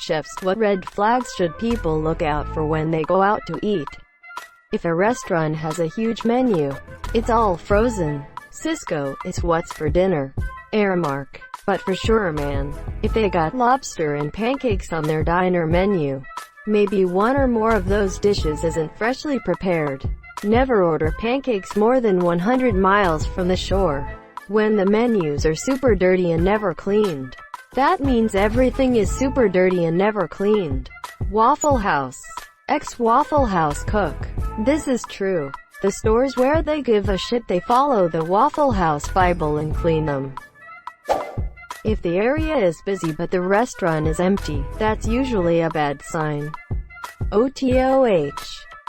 chefs. What red flags should people look out for when they go out to eat? If a restaurant has a huge menu, it's all frozen. Cisco, it's what's for dinner. Airmark. But for sure man, if they got lobster and pancakes on their diner menu, maybe one or more of those dishes isn't freshly prepared. Never order pancakes more than 100 miles from the shore. When the menus are super dirty and never cleaned, that means everything is super dirty and never cleaned. Waffle House. Ex-Waffle House cook. This is true. The stores where they give a shit, they follow the Waffle House Bible and clean them. If the area is busy but the restaurant is empty, that's usually a bad sign. OTOH.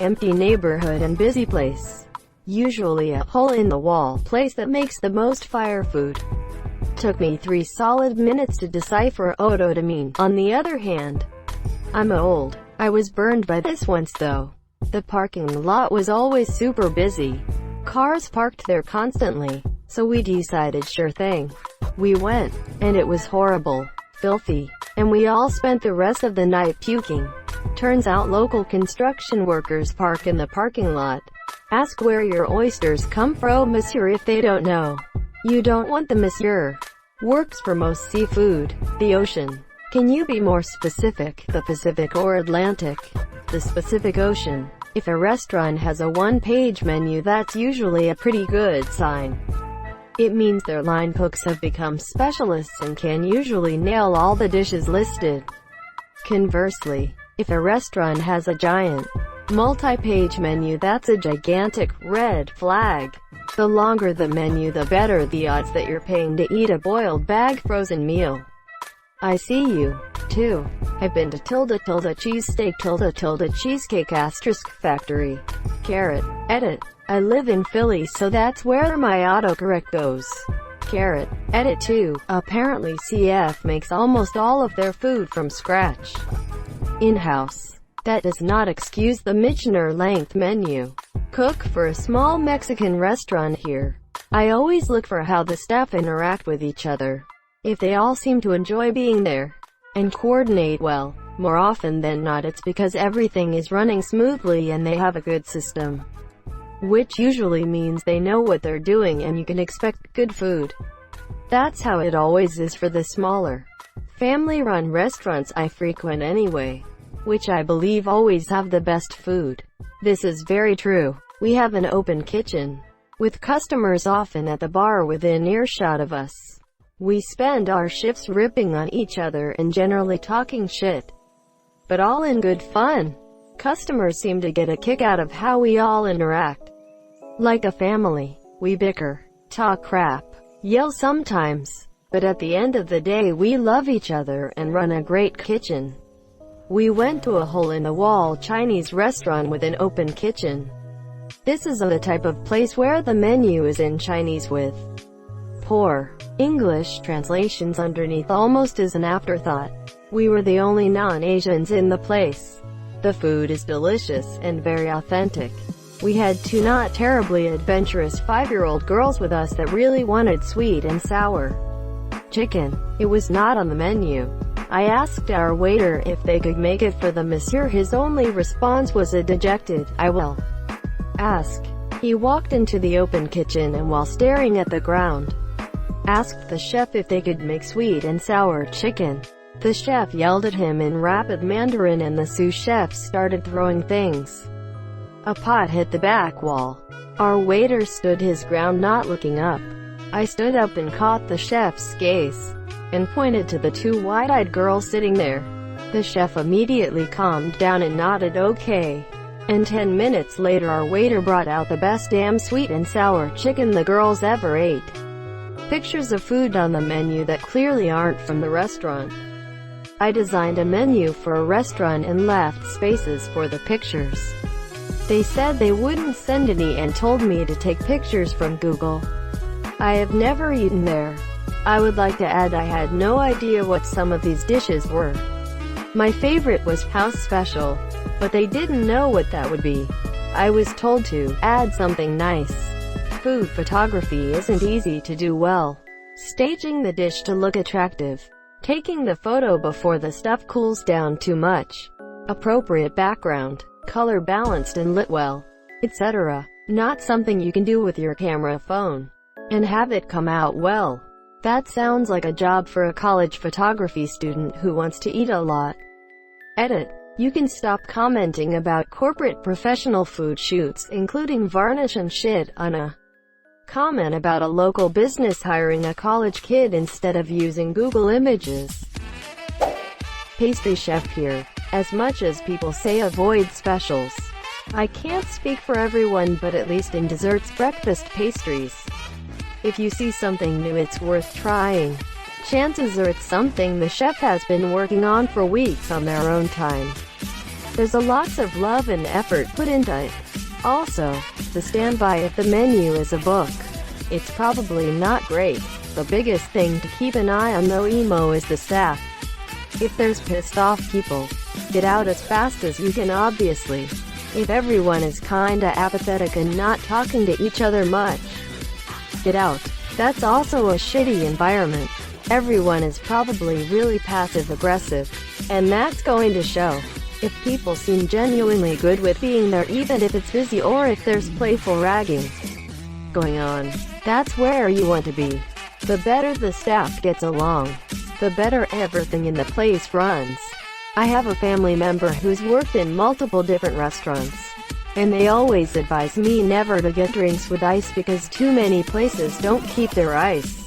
Empty neighborhood and busy place. Usually a hole-in-the-wall place that makes the most fire food. Took me 3 solid minutes to decipher OTO to mean. On the other hand, I'm old. I was burned by this once though. The parking lot was always super busy. Cars parked there constantly. So we decided sure thing. We went, and it was horrible, filthy, and we all spent the rest of the night puking. Turns out local construction workers park in the parking lot. Ask where your oysters come from, monsieur, if they don't know. You don't want the monsieur. Works for most seafood. The ocean. Can you be more specific? The Pacific or Atlantic? The Pacific Ocean. If a restaurant has a one-page menu, that's usually a pretty good sign. It means their line cooks have become specialists and can usually nail all the dishes listed. Conversely, if a restaurant has a giant, multi-page menu, that's a gigantic red flag. The longer the menu, the better the odds that you're paying to eat a boiled bag frozen meal. I see you, too. I've been to cheesesteak cheesecake factory. Carrot. Edit. I live in Philly, so that's where my autocorrect goes. Carrot. Edit 2. Apparently CF makes almost all of their food from scratch. In-house. That does not excuse the Michelin-length menu. Cook for a small Mexican restaurant here. I always look for how the staff interact with each other. If they all seem to enjoy being there and coordinate well, more often than not it's because everything is running smoothly and they have a good system. Which usually means they know what they're doing and you can expect good food. That's how it always is for the smaller, family-run restaurants I frequent anyway, which I believe always have the best food. This is very true. We have an open kitchen, with customers often at the bar within earshot of us. We spend our shifts ripping on each other and generally talking shit, but all in good fun. Customers seem to get a kick out of how we all interact. Like a family, we bicker, talk crap, yell sometimes, but at the end of the day we love each other and run a great kitchen. We went to a hole-in-the-wall Chinese restaurant with an open kitchen. This is the type of place where the menu is in Chinese with poor English translations underneath almost as an afterthought. We were the only non-Asians in the place. The food is delicious and very authentic. We had 2 not terribly adventurous 5-year-old girls with us that really wanted sweet and sour chicken. It was not on the menu. I asked our waiter if they could make it for the monsieur. His only response was a dejected, "I will ask." He walked into the open kitchen and while staring at the ground, asked the chef if they could make sweet and sour chicken. The chef yelled at him in rapid Mandarin and the sous chef started throwing things. A pot hit the back wall. Our waiter stood his ground, not looking up. I stood up and caught the chef's gaze, and pointed to the 2 wide-eyed girls sitting there. The chef immediately calmed down and nodded okay. And 10 minutes later our waiter brought out the best damn sweet and sour chicken the girls ever ate. Pictures of food on the menu that clearly aren't from the restaurant. I designed a menu for a restaurant and left spaces for the pictures. They said they wouldn't send any and told me to take pictures from Google. I have never eaten there. I would like to add I had no idea what some of these dishes were. My favorite was house special, but they didn't know what that would be. I was told to add something nice. Food photography isn't easy to do well. Staging the dish to look attractive taking the photo before the stuff cools down too much, appropriate background, color balanced and lit well, etc. Not something you can do with your camera phone and have it come out well. That sounds like a job for a college photography student who wants to eat a lot. Edit. You can stop commenting about corporate professional food shoots, including varnish and shit, on a comment about a local business hiring a college kid instead of using Google Images. Pastry chef here. As much as people say avoid specials, I can't speak for everyone, but at least in desserts, breakfast pastries, if you see something new it's worth trying. Chances are it's something the chef has been working on for weeks on their own time. There's a lots of love and effort put into it. Also, the standby if the menu is a book, it's probably not great. The biggest thing to keep an eye on though, emo, is the staff. If there's pissed off people, get out as fast as you can obviously. If everyone is kinda apathetic and not talking to each other much, get out. That's also a shitty environment. Everyone is probably really passive-aggressive, and that's going to show. If people seem genuinely good with being there even if it's busy or if there's playful ragging going on, that's where you want to be. The better the staff gets along, the better everything in the place runs. I have a family member who's worked in multiple different restaurants, and they always advise me never to get drinks with ice because too many places don't keep their ice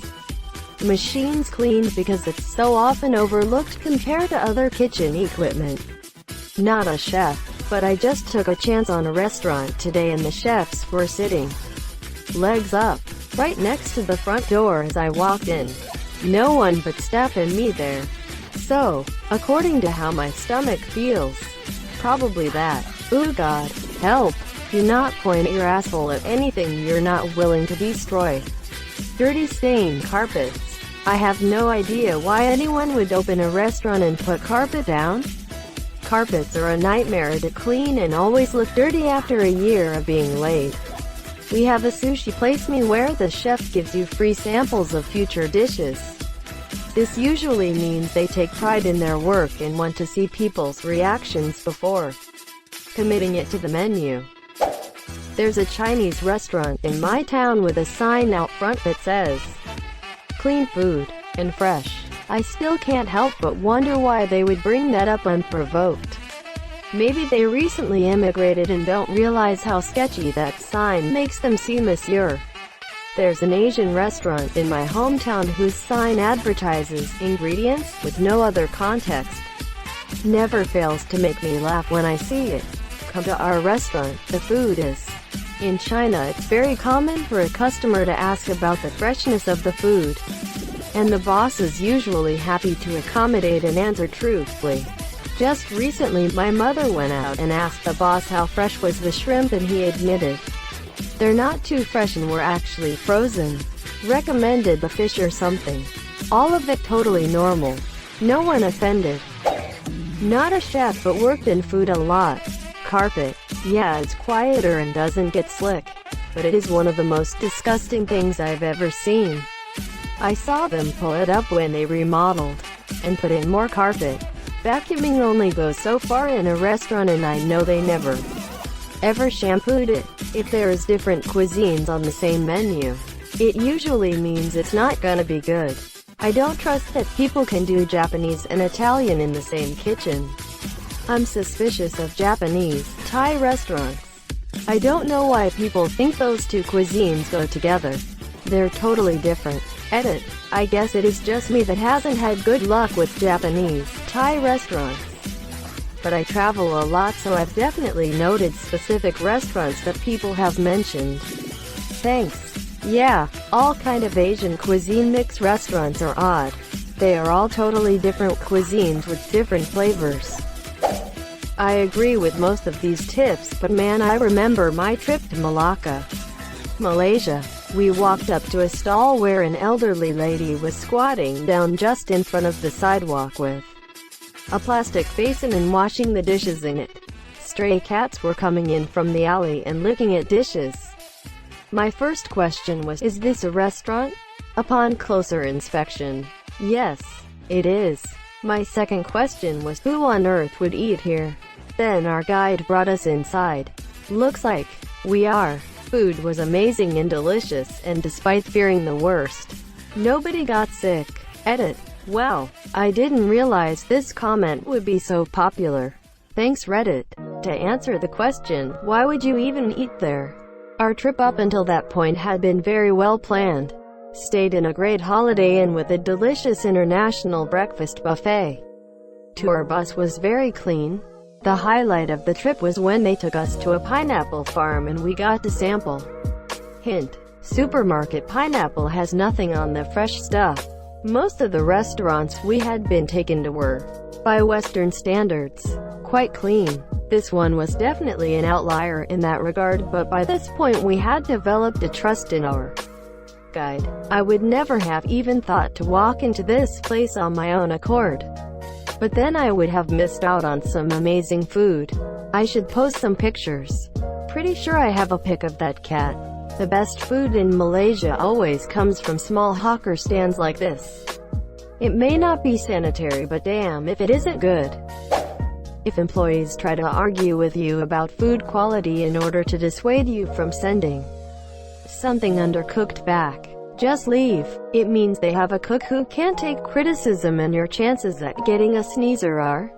machines cleaned because it's so often overlooked compared to other kitchen equipment. Not a chef, but I just took a chance on a restaurant today and the chefs were sitting legs up right next to the front door as I walked in. No one but staff and me there. So, according to how my stomach feels, probably that. Ooh god, help. Do not point your asshole at anything you're not willing to destroy. Dirty stained carpets. I have no idea why anyone would open a restaurant and put carpet down. Carpets are a nightmare to clean and always look dirty after a year of being laid. We have a sushi place where the chef gives you free samples of future dishes. This usually means they take pride in their work and want to see people's reactions before committing it to the menu. There's a Chinese restaurant in my town with a sign out front that says, "Clean food, and fresh." I still can't help but wonder why they would bring that up unprovoked. Maybe they recently immigrated and don't realize how sketchy that sign makes them seem, monsieur. There's an Asian restaurant in my hometown whose sign advertises ingredients with no other context. Never fails to make me laugh when I see it. Come to our restaurant, the food is. In China, it's very common for a customer to ask about the freshness of the food, and the boss is usually happy to accommodate and answer truthfully. Just recently my mother went out and asked the boss how fresh was the shrimp and he admitted, "They're not too fresh and were actually frozen." Recommended the fish or something. All of it totally normal. No one offended. Not a chef but worked in food a lot. Carpet. Yeah, it's quieter and doesn't get slick, but it is one of the most disgusting things I've ever seen. I saw them pull it up when they remodeled and put in more carpet. Vacuuming only goes so far in a restaurant and I know they never ever shampooed it. If there is different cuisines on the same menu, it usually means it's not gonna be good. I don't trust that people can do Japanese and Italian in the same kitchen. I'm suspicious of Japanese, Thai restaurants. I don't know why people think those two cuisines go together. They're totally different. Edit. I guess it is just me that hasn't had good luck with Japanese, Thai restaurants. But I travel a lot, so I've definitely noted specific restaurants that people have mentioned. Thanks. Yeah, all kind of Asian cuisine mix restaurants are odd. They are all totally different cuisines with different flavors. I agree with most of these tips, but man, I remember my trip to Malacca, Malaysia. We walked up to a stall where an elderly lady was squatting down just in front of the sidewalk with a plastic basin and washing the dishes in it. Stray cats were coming in from the alley and licking at dishes. My first question was, is this a restaurant? Upon closer inspection, yes. It is. My second question was who on earth would eat here? Then our guide brought us inside. Looks like we are. Food was amazing and delicious, and despite fearing the worst, nobody got sick. Edit. Wow, I didn't realize this comment would be so popular. Thanks Reddit. To answer the question, why would you even eat there? Our trip up until that point had been very well planned. Stayed in a great Holiday Inn with a delicious international breakfast buffet. Tour bus was very clean. The highlight of the trip was when they took us to a pineapple farm and we got to sample. Hint: supermarket pineapple has nothing on the fresh stuff. Most of the restaurants we had been taken to were, by Western standards, quite clean. This one was definitely an outlier in that regard, but by this point we had developed a trust in our guide. I would never have even thought to walk into this place on my own accord. But then I would have missed out on some amazing food. I should post some pictures. Pretty sure I have a pic of that cat. The best food in Malaysia always comes from small hawker stands like this. It may not be sanitary, but damn if it isn't good. If employees try to argue with you about food quality in order to dissuade you from sending something undercooked back, just leave. It means they have a cook who can't take criticism, and your chances at getting a sneezer are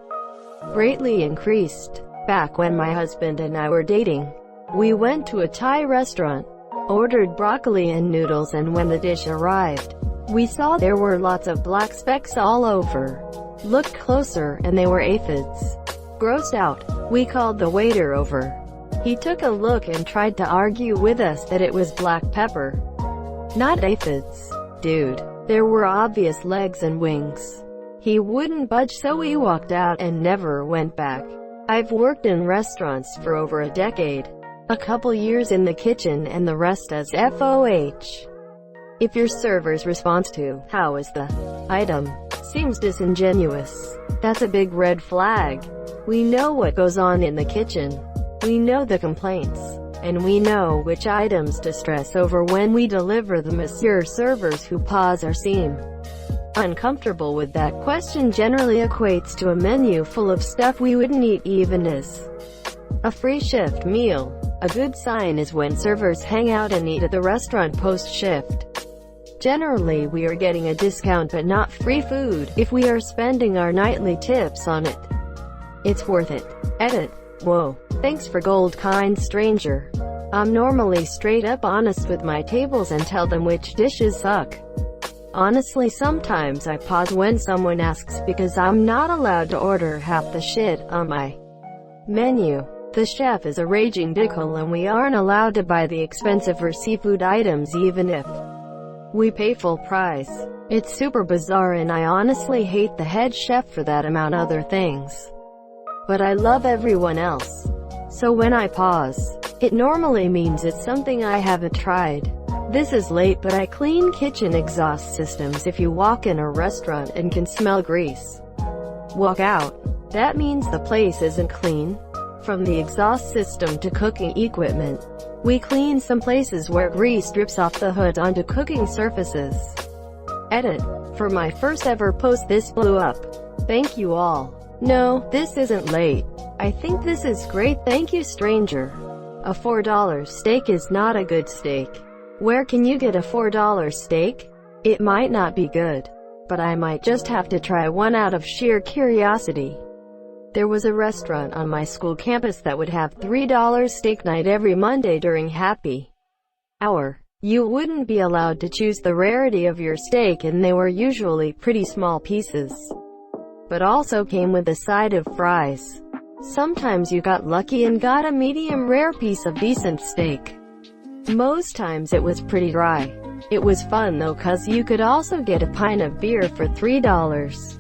greatly increased. Back when my husband and I were dating, we went to a Thai restaurant, ordered broccoli and noodles, and when the dish arrived, we saw there were lots of black specks all over. Looked closer, and they were aphids. Grossed out, we called the waiter over. He took a look and tried to argue with us that it was black pepper, not aphids. Dude, there were obvious legs and wings. He wouldn't budge, so we walked out and never went back. I've worked in restaurants for over a decade. A couple years in the kitchen and the rest as FOH. If your server's response to "how is the item" seems disingenuous, that's a big red flag. We know what goes on in the kitchen. We know the complaints. And we know which items to stress over when we deliver them. Monsieur servers who pause or seem uncomfortable with that question generally equates to a menu full of stuff we wouldn't eat even as a free shift meal. A good sign is when servers hang out and eat at the restaurant post-shift. Generally we are getting a discount but not free food, if we are spending our nightly tips on it. It's worth it. Edit. Whoa. Thanks for gold, kind stranger. I'm normally straight up honest with my tables and tell them which dishes suck. Honestly, sometimes I pause when someone asks because I'm not allowed to order half the shit on my menu. The chef is a raging dickhole and we aren't allowed to buy the expensive or seafood items even if we pay full price. It's super bizarre and I honestly hate the head chef for that amount other things. But I love everyone else. So when I pause, it normally means it's something I haven't tried. This is late, but I clean kitchen exhaust systems. If you walk in a restaurant and can smell grease, walk out. That means the place isn't clean. From the exhaust system to cooking equipment, we clean some places where grease drips off the hood onto cooking surfaces. Edit. For my first ever post, this blew up. Thank you all. No, this isn't late. I think this is great, thank you stranger. A $4 steak is not a good steak. Where can you get a $4 steak? It might not be good, but I might just have to try one out of sheer curiosity. There was a restaurant on my school campus that would have $3 steak night every Monday during happy hour. You wouldn't be allowed to choose the rarity of your steak, and they were usually pretty small pieces, but also came with a side of fries. Sometimes you got lucky and got a medium rare piece of decent steak. Most times it was pretty dry. It was fun though, cause you could also get a pint of beer for $3.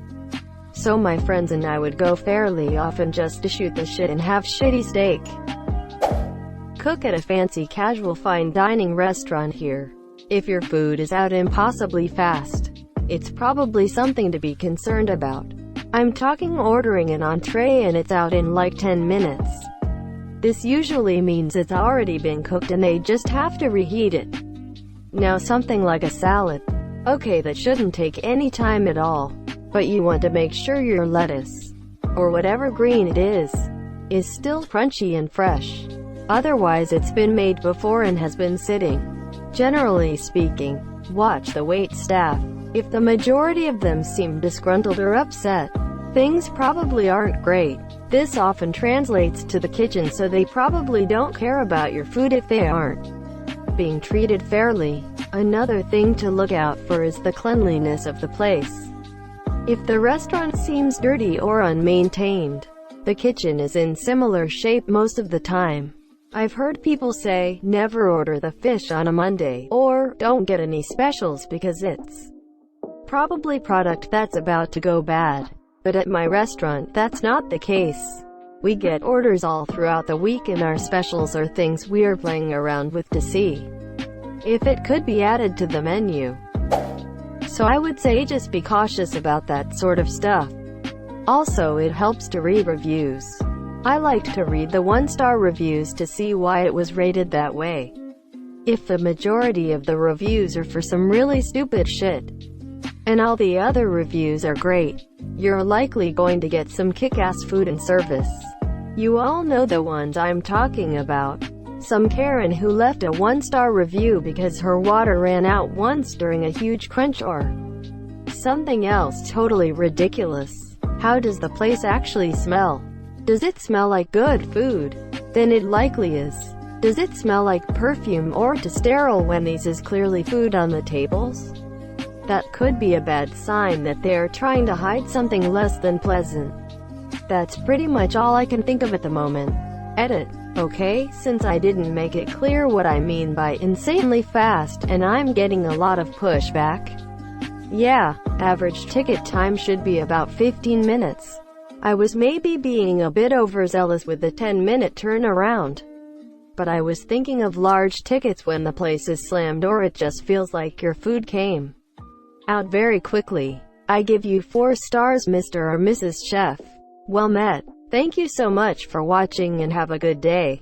So my friends and I would go fairly often just to shoot the shit and have shitty steak. Cook at a fancy casual fine dining restaurant here. If your food is out impossibly fast, it's probably something to be concerned about. I'm talking ordering an entree and it's out in like 10 minutes. This usually means it's already been cooked and they just have to reheat it. Now something like a salad. Okay, that shouldn't take any time at all. but you want to make sure your lettuce, or whatever green it is still crunchy and fresh. Otherwise it's been made before and has been sitting. Generally speaking, watch the wait staff. If the majority of them seem disgruntled or upset, things probably aren't great. This often translates to the kitchen, so they probably don't care about your food if they aren't being treated fairly. Another thing to look out for is the cleanliness of the place. If the restaurant seems dirty or unmaintained, the kitchen is in similar shape most of the time. I've heard people say, never order the fish on a Monday, or don't get any specials because it's probably product that's about to go bad. But at my restaurant, that's not the case. We get orders all throughout the week, and our specials are things we are playing around with to see if it could be added to the menu. So I would say just be cautious about that sort of stuff. Also, it helps to read reviews. I like to read the one-star reviews to see why it was rated that way. If the majority of the reviews are for some really stupid shit, and all the other reviews are great, you're likely going to get some kick-ass food and service. You all know the ones I'm talking about. Some Karen who left a one-star review because her water ran out once during a huge crunch, or something else totally ridiculous. How does the place actually smell? Does it smell like good food? Then it likely is. Does it smell like perfume or too sterile when these is clearly food on the tables? That could be a bad sign that they're trying to hide something less than pleasant. That's pretty much all I can think of at the moment. Edit. Okay, since I didn't make it clear what I mean by insanely fast, and I'm getting a lot of pushback. Yeah, average ticket time should be about 15 minutes. I was maybe being a bit overzealous with the 10-minute turnaround. But I was thinking of large tickets when the place is slammed or it just feels like your food came out very quickly. I give you 4 stars, Mr. or Mrs. Chef. Well met. Thank you so much for watching and have a good day.